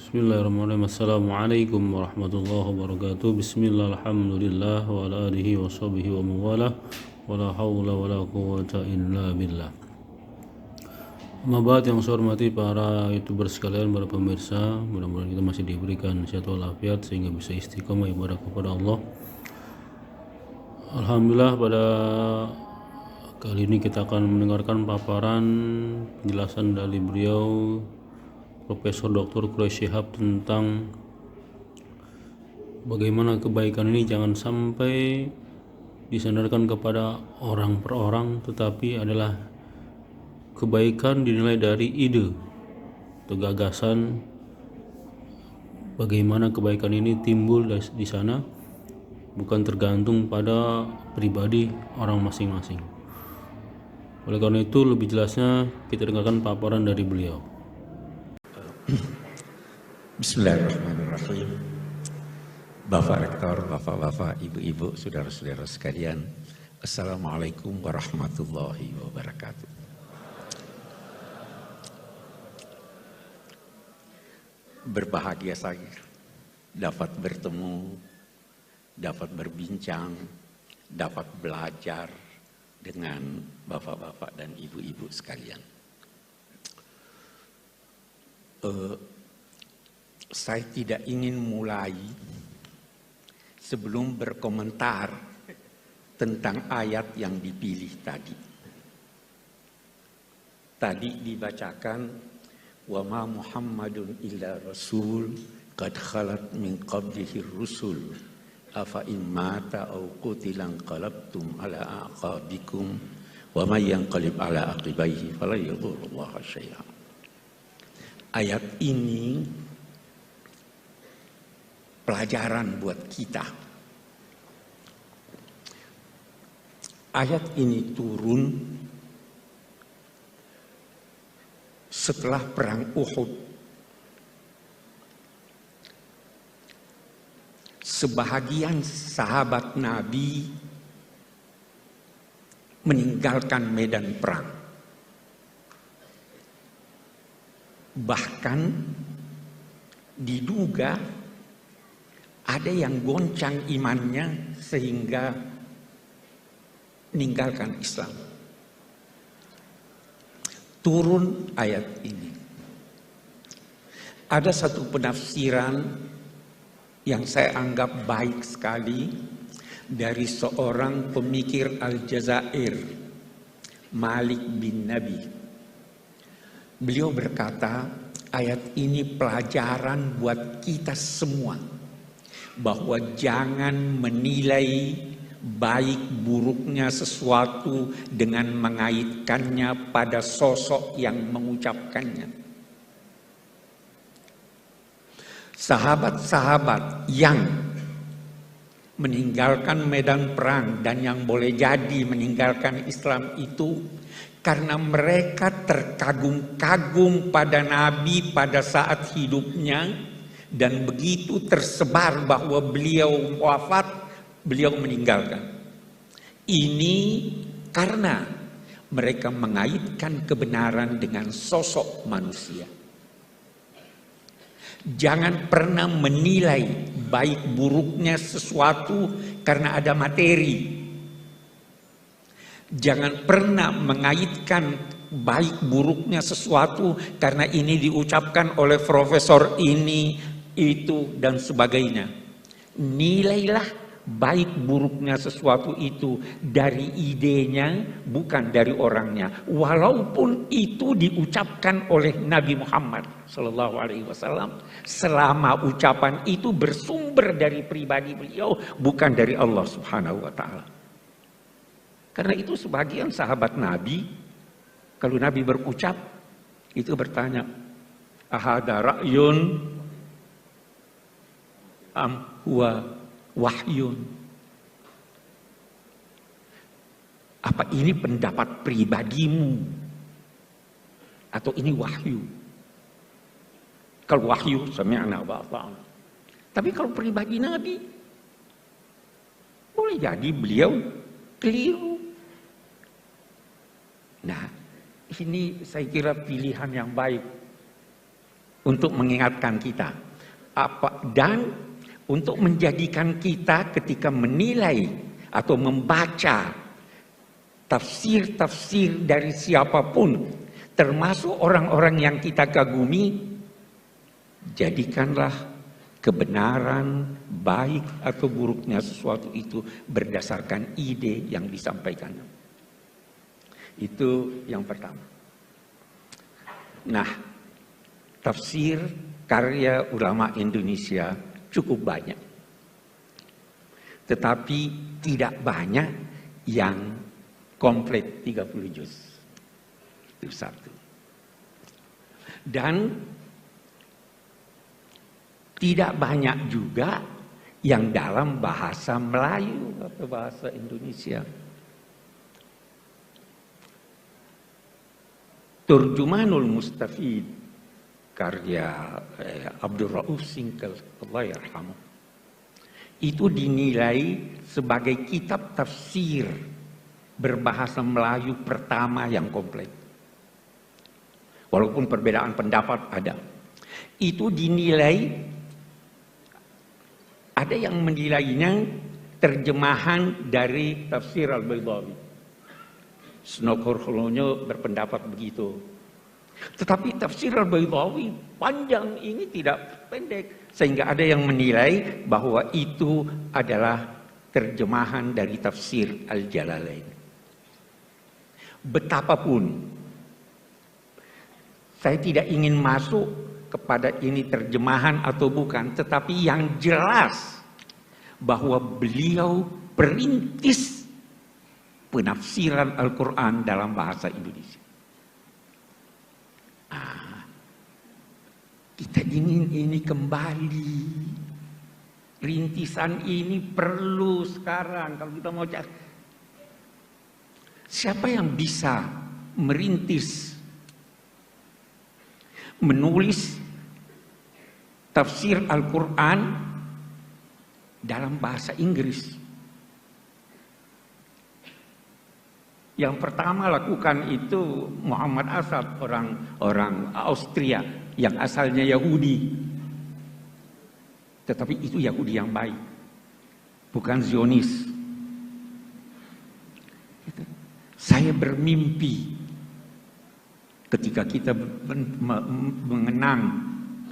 Bismillahirrahmanirrahim. Assalamualaikum warahmatullahi wabarakatuh. Bismillah, alhamdulillah, wa ala alihi wa sahbihi wa mawalah, wa la hawla wa la quwata illa billah. Mabat yang saya hormati para youtuber sekalian, para pemirsa, mudah-mudahan kita masih diberikan sehat walafiat sehingga bisa istiqomah ibadah kepada Allah. Alhamdulillah, pada kali ini kita akan mendengarkan paparan penjelasan dari beliau Profesor Dr. Quraish Shihab tentang bagaimana kebaikan ini jangan sampai disandarkan kepada orang per orang, tetapi adalah kebaikan dinilai dari ide atau gagasan bagaimana kebaikan ini timbul di sana, bukan tergantung pada pribadi orang masing-masing. Oleh karena itu, lebih jelasnya kita dengarkan paparan dari beliau. Bismillahirrahmanirrahim. Bapak Rektor, Bapak-Bapak, Ibu-Ibu, Saudara-saudara sekalian, Assalamualaikum warahmatullahi wabarakatuh. Berbahagia saya dapat bertemu, dapat berbincang, dapat belajar dengan Bapak-Bapak dan Ibu-Ibu sekalian. Saya tidak ingin mulai sebelum berkomentar tentang ayat yang dipilih tadi. Tadi dibacakan wa ma Muhammadun illa rasul qad khalat min qablihi rusul afa in mata aw qutila qalabtum ala aqabikum wa may yanqalib ala aqibaihi fala yadurrullaha syai'a. Ayat ini pelajaran buat kita. Ayat ini turun setelah perang Uhud. Sebahagian sahabat Nabi meninggalkan medan perang. Bahkan diduga ada yang goncang imannya sehingga meninggalkan Islam. Turun ayat ini. Ada satu penafsiran yang saya anggap baik sekali dari seorang pemikir Aljazair, Malik bin Nabi. Beliau berkata, ayat ini pelajaran buat kita semua bahwa jangan menilai baik buruknya sesuatu dengan mengaitkannya pada sosok yang mengucapkannya. Sahabat-sahabat yang meninggalkan medan perang dan yang boleh jadi meninggalkan Islam itu karena mereka terkagum-kagum pada Nabi pada saat hidupnya, dan begitu tersebar bahwa beliau wafat, beliau meninggalkan. Ini karena mereka mengaitkan kebenaran dengan sosok manusia. Jangan pernah menilai baik buruknya sesuatu karena ada materi. Jangan pernah mengaitkan baik buruknya sesuatu karena ini diucapkan oleh profesor ini, itu, dan sebagainya. Nilailah baik buruknya sesuatu itu dari idenya, bukan dari orangnya. Walaupun itu diucapkan oleh Nabi Muhammad SAW, selama ucapan itu bersumber dari pribadi beliau, bukan dari Allah Subhanahu wa Ta'ala. Karena itu sebagian sahabat Nabi, kalau Nabi berucap, itu bertanya, ahada ra'yun am huwa wahyun. Apa ini pendapat pribadimu atau ini wahyu? Kalau wahyu, sami'na wa ata'na. Tapi kalau pribadi Nabi, boleh jadi beliau keliru. Nah, ini saya kira pilihan yang baik untuk mengingatkan kita dan untuk menjadikan kita ketika menilai atau membaca tafsir-tafsir dari siapapun, termasuk orang-orang yang kita kagumi, jadikanlah kebenaran, baik atau buruknya sesuatu itu berdasarkan ide yang disampaikan. Itu yang pertama. Nah, tafsir karya ulama Indonesia cukup banyak. Tetapi tidak banyak yang komplit 30 juz. Itu satu. Dan tidak banyak juga yang dalam bahasa Melayu atau bahasa Indonesia. Turjumanul Mustafid karya Abdul Rauf Singkal, Allah yarhamuh, itu dinilai sebagai kitab tafsir berbahasa Melayu pertama yang komplit. Walaupun perbedaan pendapat ada. Itu dinilai, ada yang menilainya terjemahan dari tafsir Al-Baydawi. Snokor-Holonyo berpendapat begitu. Tetapi tafsir Al-Baydawi panjang ini tidak pendek. Sehingga ada yang menilai bahwa itu adalah terjemahan dari tafsir Al-Jalalain. Betapapun, saya tidak ingin masuk kepada ini terjemahan atau bukan. Tetapi yang jelas bahwa beliau perintis penafsiran Al-Quran dalam bahasa Indonesia. Kita ingin ini kembali. Rintisan ini perlu sekarang. Kalau kita mau cari, siapa yang bisa merintis, menulis tafsir Al-Quran dalam bahasa Inggris? Yang pertama lakukan itu Muhammad Asad, orang Austria yang asalnya Yahudi. Tetapi itu Yahudi yang baik, bukan Zionis. Saya bermimpi ketika kita mengenang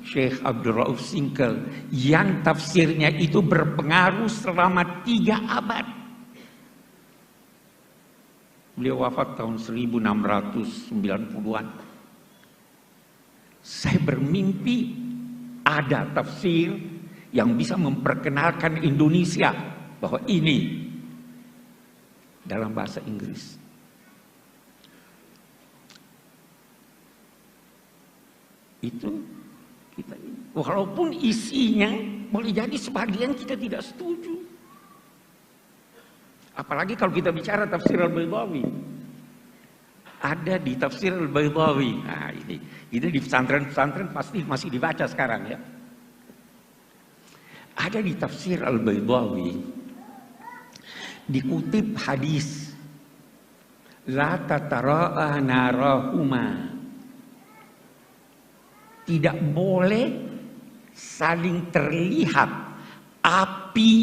Syekh Abdul Rauf Singkal yang tafsirnya itu berpengaruh selama 3 abad. Beliau wafat tahun 1690-an. Saya bermimpi ada tafsir yang bisa memperkenalkan Indonesia bahwa ini dalam bahasa Inggris. Itu kita, walaupun isinya boleh jadi sebagian kita tidak setuju. Apalagi kalau kita bicara tafsir Al-Baydawi. Ada di tafsir Al-Baydawi. Nah, ini di pesantren-pesantren pasti masih dibaca sekarang ya. Ada di tafsir Al-Baydawi dikutip hadis la tatara'a narahuma. Tidak boleh saling terlihat api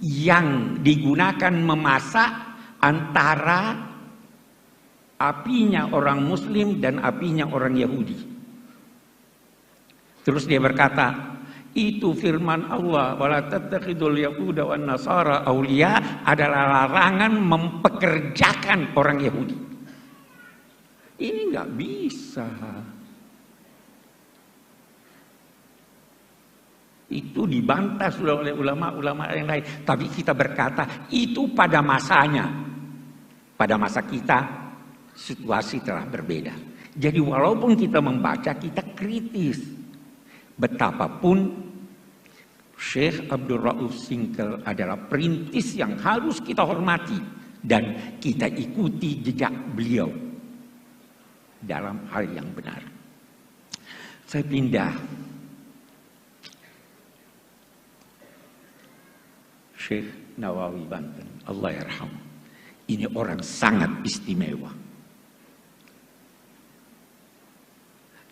yang digunakan memasak antara apinya orang Muslim dan apinya orang Yahudi. Terus dia berkata, itu firman Allah, wala tattakhidul yahuda wan nasara auliya, adalah larangan mempekerjakan orang Yahudi. Ini nggak bisa. Itu dibantah sudah oleh ulama-ulama yang lain. Tapi kita berkata itu pada masanya. Pada masa kita situasi telah berbeda. Jadi walaupun kita membaca, kita kritis. Betapapun Syekh Abdul Rauf Singkal adalah perintis yang harus kita hormati. Dan kita ikuti jejak beliau dalam hal yang benar. Saya pindah. Syekh Nawawi Banten, Allah yarhamu. Ini orang sangat istimewa.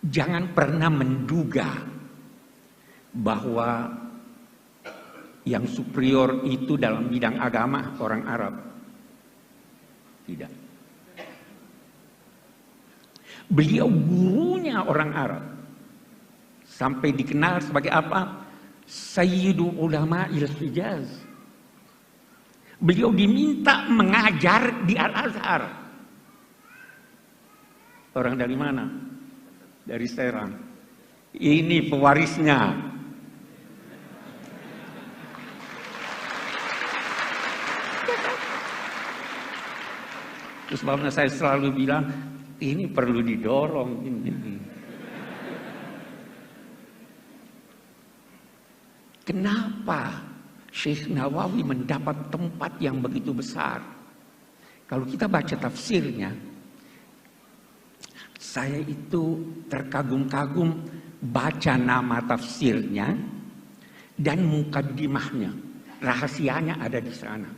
Jangan pernah menduga bahwa yang superior itu dalam bidang agama orang Arab. Tidak. Beliau gurunya orang Arab. Sampai dikenal sebagai apa? Sayyidu Ulama'il Hijaz. Beliau diminta mengajar di Al-Azhar. Orang dari mana? Dari Serang. Ini pewarisnya. Terus sebabnya saya selalu bilang, ini perlu didorong. Ini. Kenapa Syekh Nawawi mendapat tempat yang begitu besar? Kalau kita baca tafsirnya, saya itu terkagum-kagum baca nama tafsirnya dan mukaddimahnya. Rahasianya ada di sana.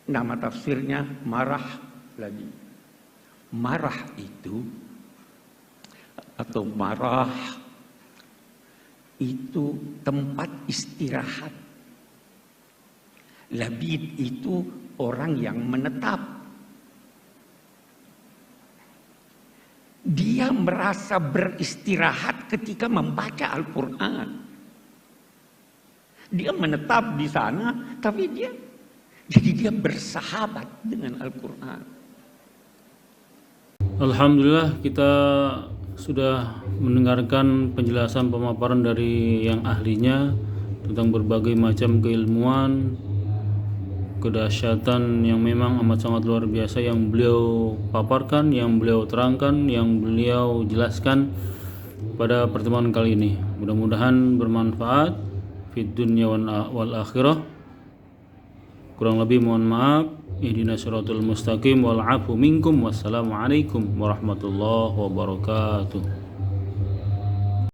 Nama tafsirnya Marah lagi. Marah itu atau marah itu tempat istirahat. Labid itu orang yang menetap. Dia merasa beristirahat ketika membaca Al-Quran. Dia menetap di sana, tapi dia bersahabat dengan Al-Quran. Alhamdulillah, kita sudah mendengarkan penjelasan pemaparan dari yang ahlinya tentang berbagai macam keilmuan, kedahsyatan yang memang amat sangat luar biasa yang beliau paparkan, yang beliau terangkan, yang beliau jelaskan pada pertemuan kali ini. Mudah-mudahan bermanfaat fid dunya wal akhirah. Kurang lebih mohon maaf. Ihdinas siratal mustaqim wal afu minkum. Wassalamualaikum warahmatullahi wabarakatuh.